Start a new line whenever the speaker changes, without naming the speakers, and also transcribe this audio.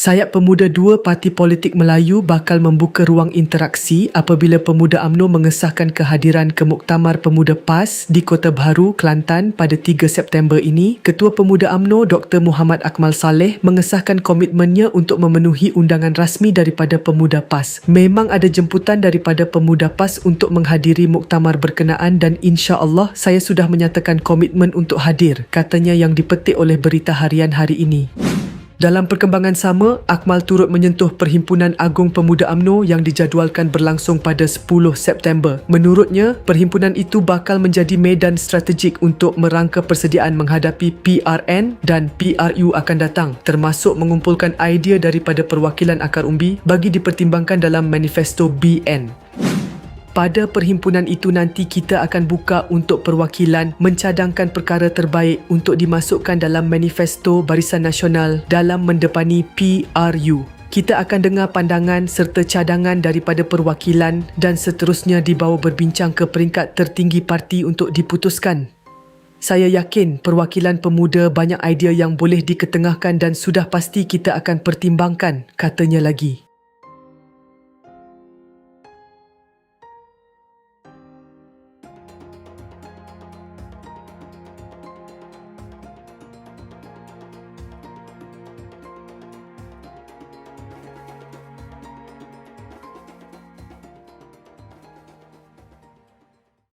Sayap Pemuda dua Parti Politik Melayu bakal membuka ruang interaksi apabila Pemuda UMNO mengesahkan kehadiran ke Muktamar Pemuda PAS di Kota Bharu, Kelantan pada 3 September ini. Ketua Pemuda UMNO Dr. Muhammad Akmal Saleh mengesahkan komitmennya untuk memenuhi undangan rasmi daripada Pemuda PAS. Memang ada jemputan daripada Pemuda PAS untuk menghadiri muktamar berkenaan dan insya-Allah saya sudah menyatakan komitmen untuk hadir, katanya yang dipetik oleh Berita Harian hari ini. Dalam perkembangan sama, Akmal turut menyentuh Perhimpunan Agung Pemuda UMNO yang dijadualkan berlangsung pada 10 September. Menurutnya, perhimpunan itu bakal menjadi medan strategik untuk merangka persediaan menghadapi PRN dan PRU akan datang, termasuk mengumpulkan idea daripada perwakilan akar umbi bagi dipertimbangkan dalam manifesto BN. Pada perhimpunan itu nanti kita akan buka untuk perwakilan mencadangkan perkara terbaik untuk dimasukkan dalam manifesto Barisan Nasional dalam mendepani PRU. Kita akan dengar pandangan serta cadangan daripada perwakilan dan seterusnya dibawa berbincang ke peringkat tertinggi parti untuk diputuskan. Saya yakin perwakilan pemuda banyak idea yang boleh diketengahkan dan sudah pasti kita akan pertimbangkan, katanya lagi.